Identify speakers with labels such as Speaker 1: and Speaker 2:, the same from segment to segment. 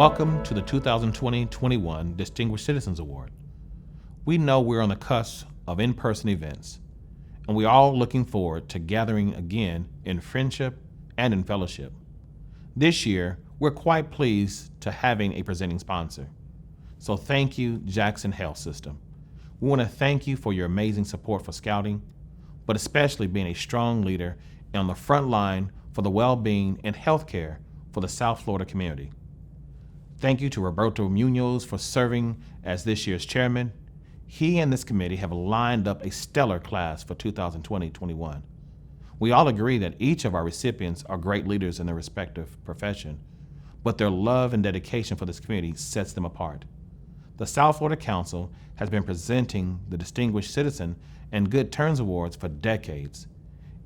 Speaker 1: Welcome to the 2020-21 Distinguished Citizens Award. We know we're on the cusp of in-person events, and we're all looking forward to gathering again in friendship and in fellowship. This year, we're quite pleased to having a presenting sponsor. So thank you, Jackson Health System. We want to thank you for your amazing support for Scouting, but especially being a strong leader on the front line for the well-being and healthcare for the South Florida community. Thank you to Roberto Munoz for serving as this year's chairman. He and this committee have lined up a stellar class for 2020-21. We all agree that each of our recipients are great leaders in their respective profession, but their love and dedication for this community sets them apart. The South Florida Council has been presenting the Distinguished Citizen and Good Turns Awards for decades.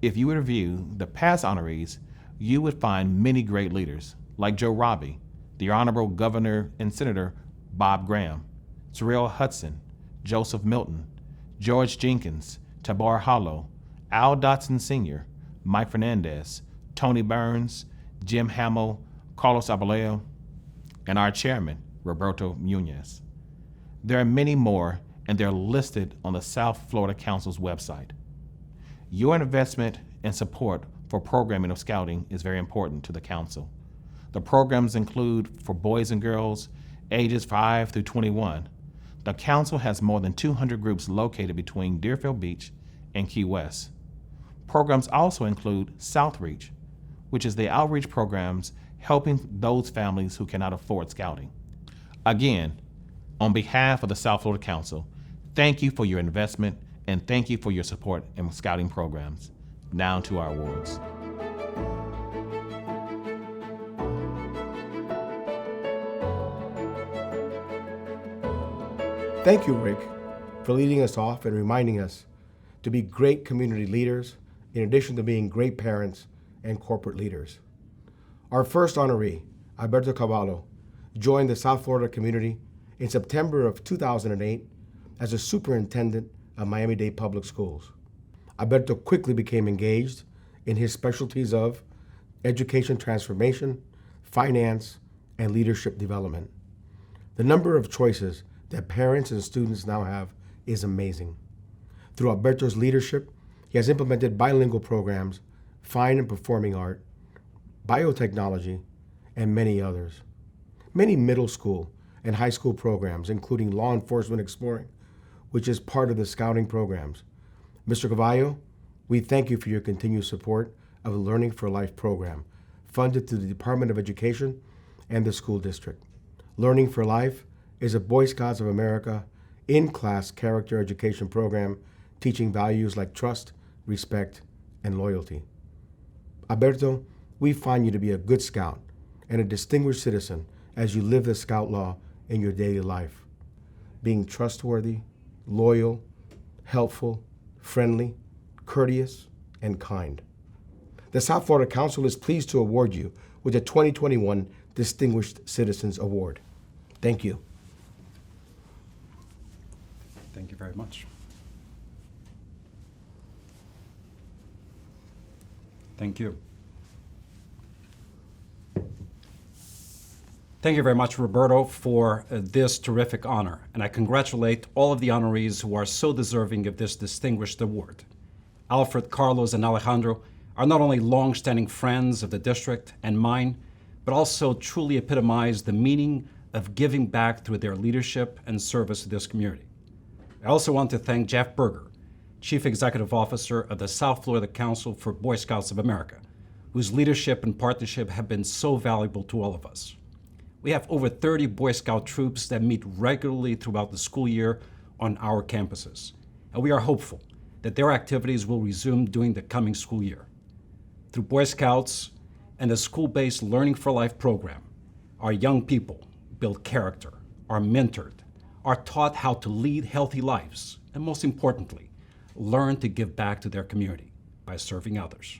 Speaker 1: If you review the past honorees, you would find many great leaders, like Joe Robbie, the Honorable Governor and Senator Bob Graham, Terrell Hudson, Joseph Milton, George Jenkins, Tabar Hollow, Al Dotson Sr., Mike Fernandez, Tony Burns, Jim Hamill, Carlos Abaleo, and our chairman, Roberto Munoz. There are many more, and they're listed on the South Florida Council's website. Your investment and support for programming of Scouting is very important to the Council. The programs include for boys and girls ages 5 through 21. The Council has more than 200 groups located between Deerfield Beach and Key West. Programs also include Southreach, which is the outreach programs helping those families who cannot afford Scouting. Again, on behalf of the South Florida Council, thank you for your investment and thank you for your support in Scouting programs. Now to our awards.
Speaker 2: Thank you, Rick, for leading us off and reminding us to be great community leaders in addition to being great parents and corporate leaders. Our first honoree, Alberto Cavallo, joined the South Florida community in September of 2008 as a superintendent of Miami-Dade Public Schools. Alberto quickly became engaged in his specialties of education transformation, finance, and leadership development. The number of choices that parents and students now have is amazing. Through Alberto's leadership, he has implemented bilingual programs, fine and performing art, biotechnology, and many others. Many middle school and high school programs, including Law Enforcement Exploring, which is part of the Scouting programs. Mr. Cavallo, we thank you for your continued support of the Learning for Life program, funded through the Department of Education and the school district. Learning for Life is a Boy Scouts of America in-class character education program teaching values like trust, respect, and loyalty. Alberto, we find you to be a good scout and a distinguished citizen as you live the Scout law in your daily life, being trustworthy, loyal, helpful, friendly, courteous, and kind. The South Florida Council is pleased to award you with the 2021 Distinguished Citizens Award. Thank you.
Speaker 3: Thank you very much. Thank you. Thank you very much, Roberto, for this terrific honor, and I congratulate all of the honorees who are so deserving of this distinguished award. Alfred, Carlos, and Alejandro are not only long-standing friends of the district and mine, but also truly epitomize the meaning of giving back through their leadership and service to this community. I also want to thank Jeff Berger, Chief Executive Officer of the South Florida Council for Boy Scouts of America, whose leadership and partnership have been so valuable to all of us. We have over 30 Boy Scout troops that meet regularly throughout the school year on our campuses, and we are hopeful that their activities will resume during the coming school year. Through Boy Scouts and the school-based Learning for Life program, our young people build character, are mentored, are taught how to lead healthy lives, and most importantly, learn to give back to their community by serving others.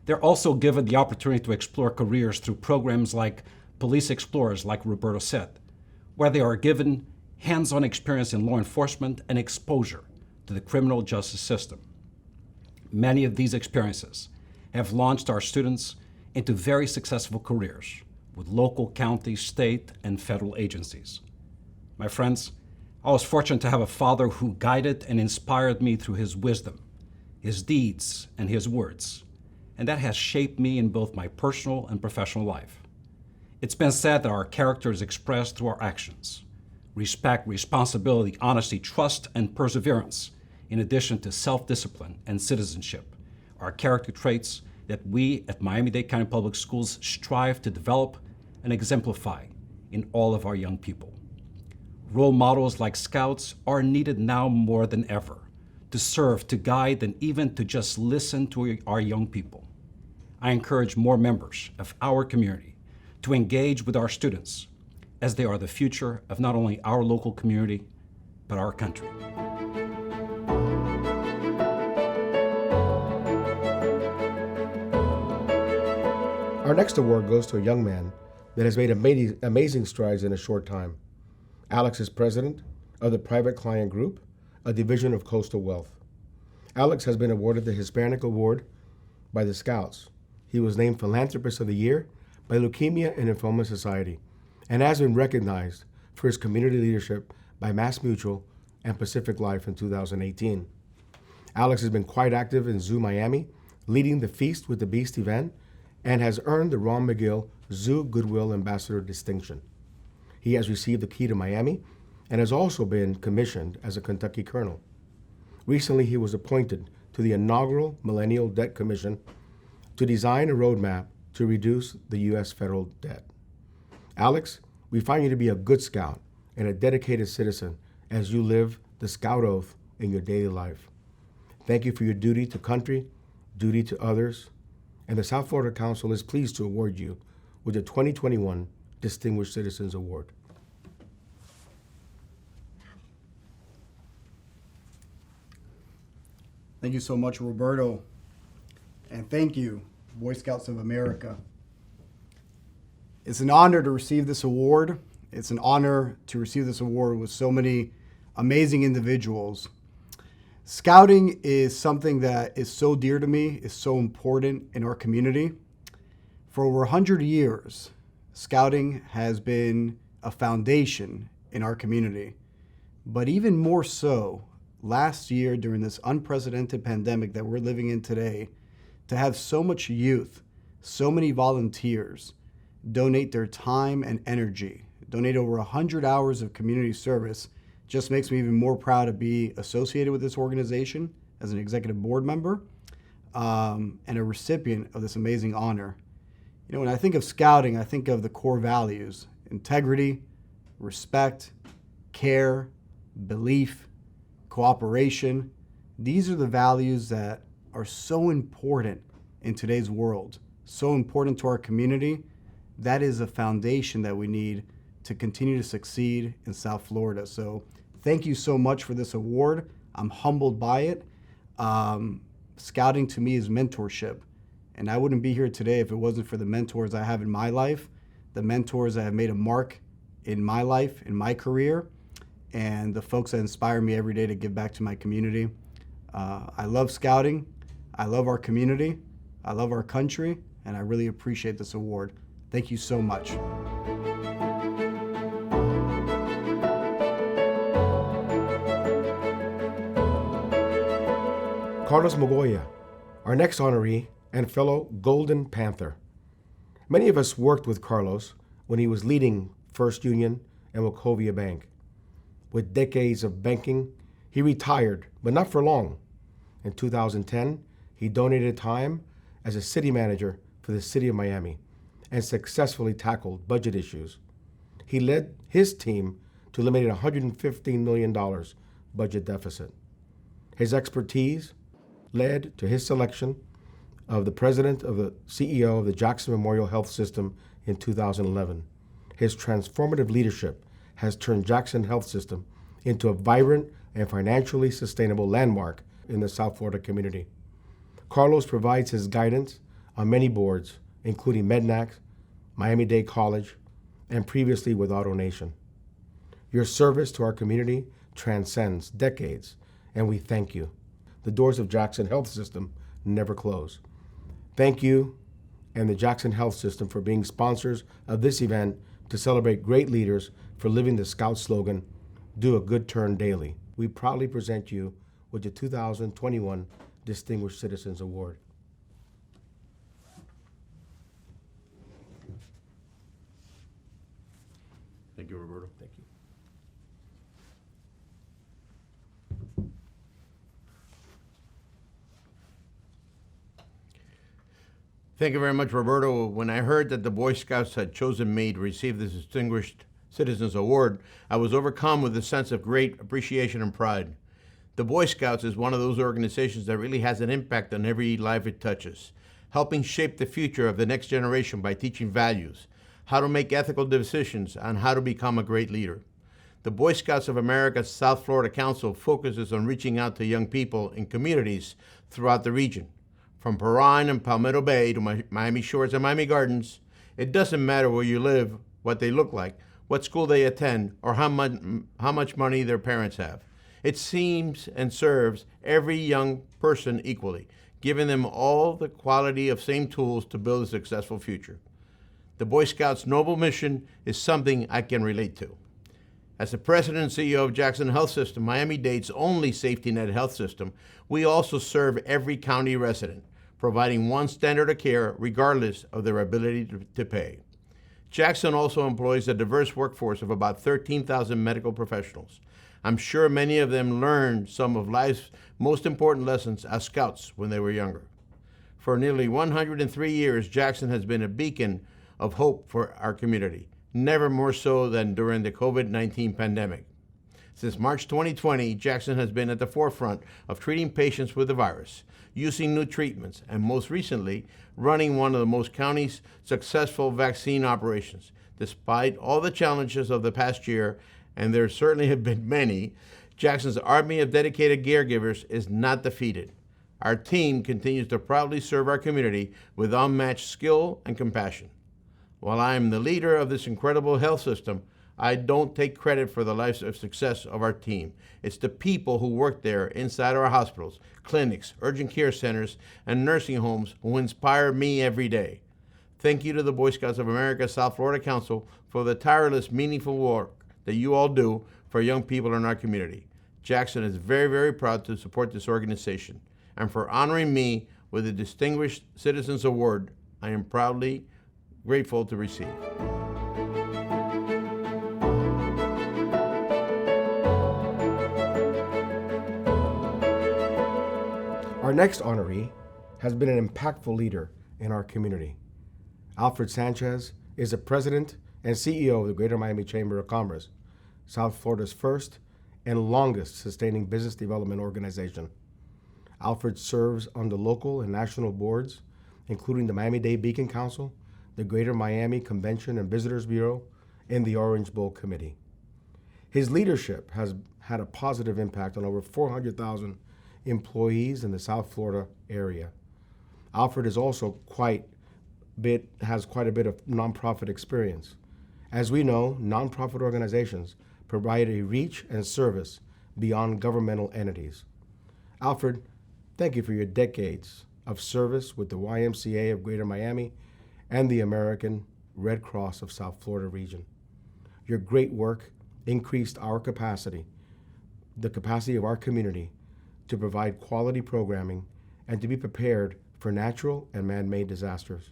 Speaker 3: They're also given the opportunity to explore careers through programs like Police Explorers, like Roberto said, where they are given hands-on experience in law enforcement and exposure to the criminal justice system. Many of these experiences have launched our students into very successful careers, with local, county, state, and federal agencies. My friends, I was fortunate to have a father who guided and inspired me through his wisdom, his deeds, and his words, and that has shaped me in both my personal and professional life. It's been said that our character is expressed through our actions. Respect, responsibility, honesty, trust, and perseverance, in addition to self-discipline and citizenship, are character traits that we at Miami-Dade County Public Schools strive to develop and exemplify in all of our young people. Role models like Scouts are needed now more than ever to serve, to guide, and even to just listen to our young people. I encourage more members of our community to engage with our students, as they are the future of not only our local community, but our country.
Speaker 2: Our next award goes to a young man that has made amazing strides in a short time. Alex is president of the Private Client Group, a division of Coastal Wealth. Alex has been awarded the Hispanic Award by the Scouts. He was named Philanthropist of the Year by Leukemia and Lymphoma Society, and has been recognized for his community leadership by Mass Mutual and Pacific Life in 2018. Alex has been quite active in Zoo Miami, leading the Feast with the Beast event, and has earned the Ron McGill Zoo Goodwill Ambassador distinction. He has received the Key to Miami and has also been commissioned as a Kentucky Colonel. Recently, he was appointed to the inaugural Millennial Debt Commission to design a roadmap to reduce the U.S. federal debt. Alex, we find you to be a good Scout and a dedicated citizen as you live the Scout Oath in your daily life. Thank you for your duty to country, duty to others, and the South Florida Council is pleased to award you with the 2021 Distinguished Citizens Award.
Speaker 4: Thank you so much, Roberto. And thank you, Boy Scouts of America. It's an honor to receive this award. It's an honor to receive this award with so many amazing individuals. Scouting is something that is so dear to me, is so important in our community. For over 100 years, Scouting has been a foundation in our community. But even more so, last year during this unprecedented pandemic that we're living in today, to have so much youth, so many volunteers donate their time and energy, donate over 100 hours of community service, just makes me even more proud to be associated with this organization as an executive board member and a recipient of this amazing honor. You know, when I think of Scouting, I think of the core values: integrity, respect, care, belief, cooperation. These are the values that are so important in today's world, so important to our community. That is a foundation that we need to continue to succeed in South Florida. So thank you so much for this award. I'm humbled by it. Scouting to me is mentorship. And I wouldn't be here today if it wasn't for the mentors I have in my life, the mentors that have made a mark in my life, in my career, and the folks that inspire me every day to give back to my community. I love Scouting. I love our community. I love our country. And I really appreciate this award. Thank you so much.
Speaker 2: Carlos Migoya, our next honoree and fellow Golden Panther. Many of us worked with Carlos when he was leading First Union and Wachovia Bank. With decades of banking, he retired, but not for long. In 2010, he donated time as a city manager for the city of Miami and successfully tackled budget issues. He led his team to eliminate a $115 million budget deficit. His expertise led to his selection of the president of the CEO of the Jackson Memorial Health System in 2011. His transformative leadership has turned Jackson Health System into a vibrant and financially sustainable landmark in the South Florida community. Carlos provides his guidance on many boards, including Mednax, Miami-Dade College, and previously with AutoNation. Your service to our community transcends decades, and we thank you. The doors of Jackson Health System never close. Thank you, and the Jackson Health System for being sponsors of this event to celebrate great leaders for living the Scout slogan, "Do a good turn daily." We proudly present you with the 2021 Distinguished Citizens Award.
Speaker 5: Thank you, Roberto.
Speaker 2: Thank you.
Speaker 5: Thank you very much, Roberto. When I heard that the Boy Scouts had chosen me to receive this Distinguished Citizens Award, I was overcome with a sense of great appreciation and pride. The Boy Scouts is one of those organizations that really has an impact on every life it touches, helping shape the future of the next generation by teaching values, how to make ethical decisions, and how to become a great leader. The Boy Scouts of America's South Florida Council focuses on reaching out to young people in communities throughout the region. From Perrine and Palmetto Bay to Miami Shores and Miami Gardens, it doesn't matter where you live, what they look like, what school they attend, or how much money their parents have. It seems and serves every young person equally, giving them all the quality of same tools to build a successful future. The Boy Scouts' noble mission is something I can relate to. As the president and CEO of Jackson Health System, Miami-Dade's only safety net health system, we also serve every county resident, providing one standard of care regardless of their ability to pay. Jackson also employs a diverse workforce of about 13,000 medical professionals. I'm sure many of them learned some of life's most important lessons as scouts when they were younger. For nearly 103 years, Jackson has been a beacon of hope for our community, never more so than during the COVID-19 pandemic. Since March 2020, Jackson has been at the forefront of treating patients with the virus, using new treatments, and most recently, running one of the most county's successful vaccine operations. Despite all the challenges of the past year, and there certainly have been many, Jackson's army of dedicated caregivers is not defeated. Our team continues to proudly serve our community with unmatched skill and compassion. While I am the leader of this incredible health system, I don't take credit for the life of success of our team. It's the people who work there inside our hospitals, clinics, urgent care centers, and nursing homes who inspire me every day. Thank you to the Boy Scouts of America South Florida Council for the tireless, meaningful work that you all do for young people in our community. Jackson is very, very proud to support this organization. And for honoring me with the Distinguished Citizens Award, I am proudly grateful to receive.
Speaker 2: Our next honoree has been an impactful leader in our community. Alfred Sanchez is the president and CEO of the Greater Miami Chamber of Commerce, South Florida's first and longest sustaining business development organization. Alfred serves on the local and national boards, including the Miami-Dade Beacon Council, the Greater Miami Convention and Visitors Bureau, and the Orange Bowl Committee. His leadership has had a positive impact on over 400,000 employees in the South Florida area. Alfred is also has quite a bit of nonprofit experience. As we know, nonprofit organizations provide a reach and service beyond governmental entities. Alfred, thank you for your decades of service with the YMCA of Greater Miami and the American Red Cross of South Florida region. Your great work increased our capacity, the capacity of our community, to provide quality programming and to be prepared for natural and man-made disasters.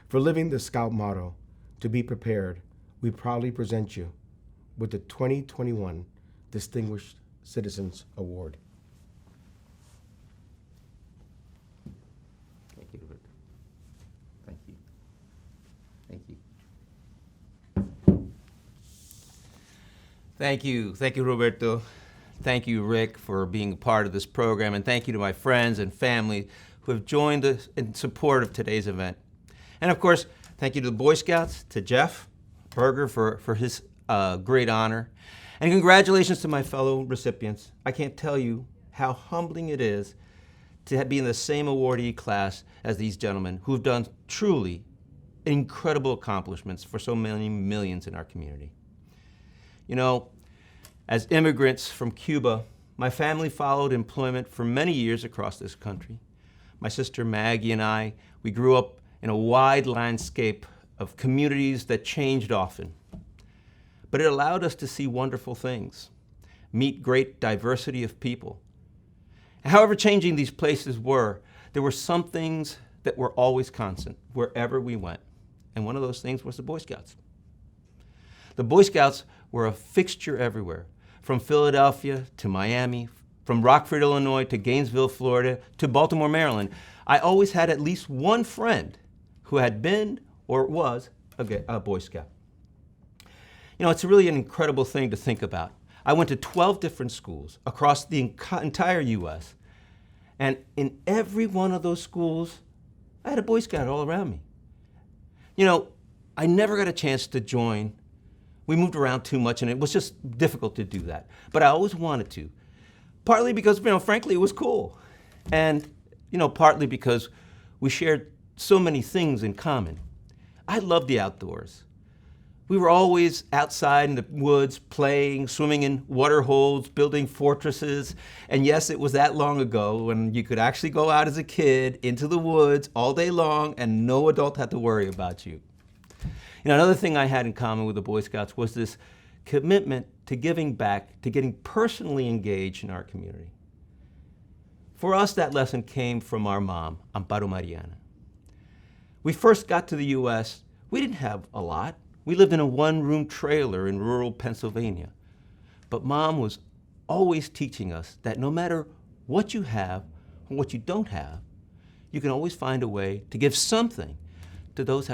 Speaker 2: For living the Scout motto, to be prepared, we proudly present you with the 2021 Distinguished Citizens Award.
Speaker 6: Thank you, Roberto. Thank you. Thank you. Thank you. Thank you, Roberto. Thank you, Rick, for being a part of this program, and thank you to my friends and family who have joined us in support of today's event. And of course, thank you to the Boy Scouts, to Jeff Berger for his great honor, and congratulations to my fellow recipients. I can't tell you how humbling it is to be in the same awardee class as these gentlemen who've done truly incredible accomplishments for so many millions in our community. You know, as immigrants from Cuba, my family followed employment for many years across this country. My sister Maggie and I, we grew up in a wide landscape of communities that changed often. But it allowed us to see wonderful things, meet great diversity of people. However changing these places were, there were some things that were always constant wherever we went. And one of those things was the Boy Scouts. The Boy Scouts were a fixture everywhere, from Philadelphia to Miami, from Rockford, Illinois to Gainesville, Florida, to Baltimore, Maryland. I always had at least one friend who had been or was a Boy Scout. You know, it's really an incredible thing to think about. I went to 12 different schools across the entire U.S., and in every one of those schools, I had a Boy Scout all around me. You know, I never got a chance to join. We moved around too much, and it was just difficult to do that. But I always wanted to, partly because, frankly, it was cool, and, partly because we shared so many things in common. I loved the outdoors. We were always outside in the woods, playing, swimming in water holes, building fortresses. And yes, it was that long ago when you could actually go out as a kid into the woods all day long and no adult had to worry about you. Another thing I had in common with the Boy Scouts was this commitment to giving back, to getting personally engaged in our community. For us, that lesson came from our mom, Amparo Mariana. We first got to the U.S., we didn't have a lot. We lived in a one-room trailer in rural Pennsylvania. But Mom was always teaching us that no matter what you have or what you don't have, you can always find a way to give something to those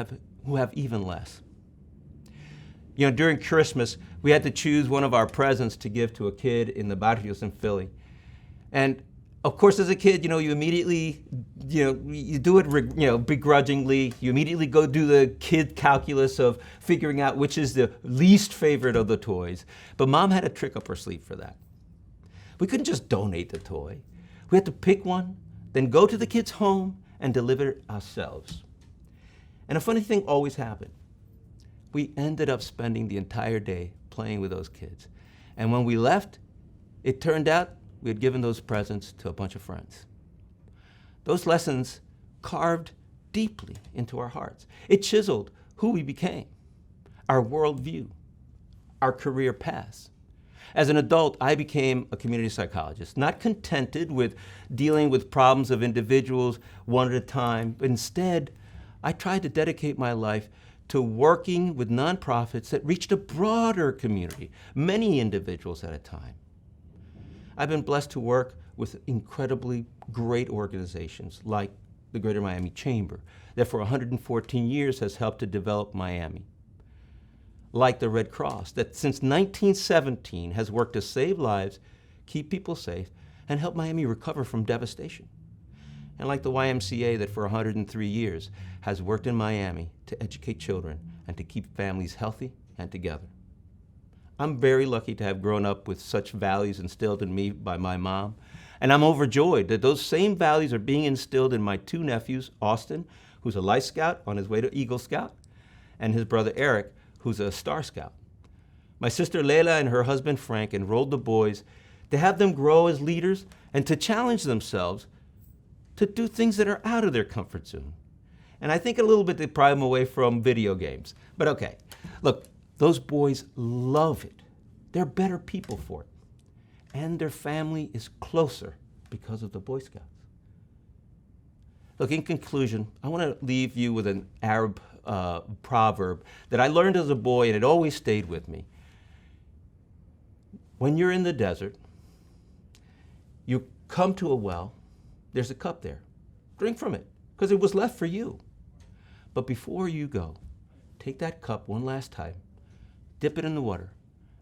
Speaker 6: who have even less. During Christmas, we had to choose one of our presents to give to a kid in the barrios in Philly. And of course, as a kid, you immediately, you do it, begrudgingly. You immediately go do the kid calculus of figuring out which is the least favorite of the toys. But Mom had a trick up her sleeve for that. We couldn't just donate the toy. We had to pick one, then go to the kid's home and deliver it ourselves. And a funny thing always happened. We ended up spending the entire day playing with those kids. And when we left, it turned out we had given those presents to a bunch of friends. Those lessons carved deeply into our hearts. It chiseled who we became, our worldview, our career paths. As an adult, I became a community psychologist, not contented with dealing with problems of individuals one at a time. Instead, I tried to dedicate my life to working with nonprofits that reached a broader community, many individuals at a time. I've been blessed to work with incredibly great organizations like the Greater Miami Chamber that for 114 years has helped to develop Miami. Like the Red Cross that since 1917 has worked to save lives, keep people safe, and help Miami recover from devastation. And like the YMCA that for 103 years has worked in Miami to educate children and to keep families healthy and together. I'm very lucky to have grown up with such values instilled in me by my mom, and I'm overjoyed that those same values are being instilled in my two nephews, Austin, who's a Life Scout on his way to Eagle Scout, and his brother Eric, who's a Star Scout. My sister Leila and her husband Frank enrolled the boys to have them grow as leaders and to challenge themselves to do things that are out of their comfort zone. And I think a little bit they pry them away from video games. But okay, look, those boys love it. They're better people for it. And their family is closer because of the Boy Scouts. Look, in conclusion, I want to leave you with an Arab proverb that I learned as a boy and it always stayed with me. When you're in the desert, you come to a well, there's a cup there. Drink from it, because it was left for you. But before you go, take that cup one last time, dip it in the water,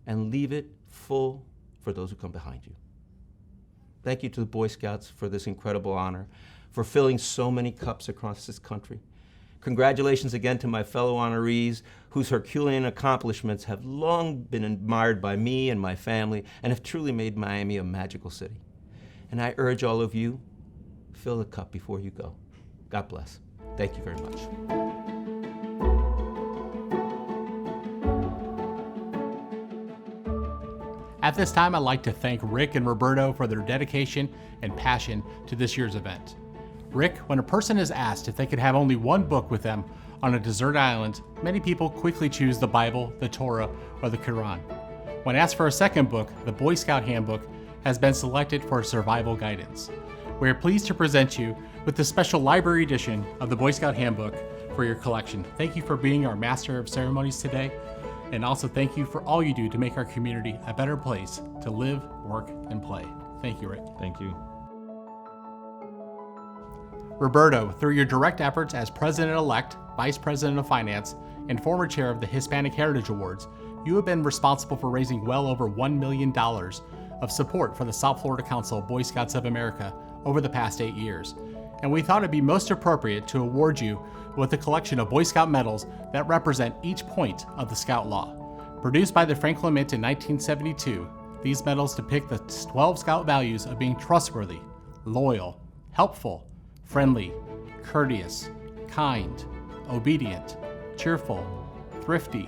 Speaker 6: and leave it full for those who come behind you. Thank you to the Boy Scouts for this incredible honor, for filling so many cups across this country. Congratulations again to my fellow honorees, whose Herculean accomplishments have long been admired by me and my family, and have truly made Miami a magical city. And I urge all of you, fill the cup before you go. God bless. Thank you very much.
Speaker 7: At this time, I'd like to thank Rick and Roberto for their dedication and passion to this year's event. Rick, when a person is asked if they could have only one book with them on a desert island, many people quickly choose the Bible, the Torah, or the Quran. When asked for a second book, the Boy Scout Handbook has been selected for survival guidance. We are pleased to present you with the special library edition of the Boy Scout Handbook for your collection. Thank you for being our Master of Ceremonies today, and also thank you for all you do to make our community a better place to live, work, and play. Thank you, Rick.
Speaker 1: Thank you.
Speaker 7: Roberto, through your direct efforts as President-elect, Vice President of Finance, and former chair of the Hispanic Heritage Awards, you have been responsible for raising well over $1 million of support for the South Florida Council of Boy Scouts of America over the past 8 years. And we thought it'd be most appropriate to award you with a collection of Boy Scout medals that represent each point of the Scout Law. Produced by the Franklin Mint in 1972, these medals depict the 12 Scout values of being trustworthy, loyal, helpful, friendly, courteous, kind, obedient, cheerful, thrifty,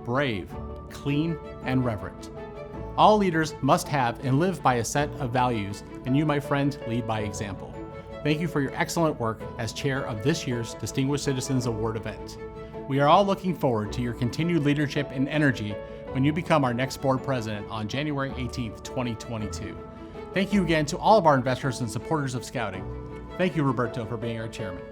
Speaker 7: brave, clean, and reverent. All leaders must have and live by a set of values, and you, my friend, lead by example. Thank you for your excellent work as chair of this year's Distinguished Citizens Award event. We are all looking forward to your continued leadership and energy when you become our next board president on January 18th, 2022. Thank you again to all of our investors and supporters of Scouting. Thank you, Roberto, for being our chairman.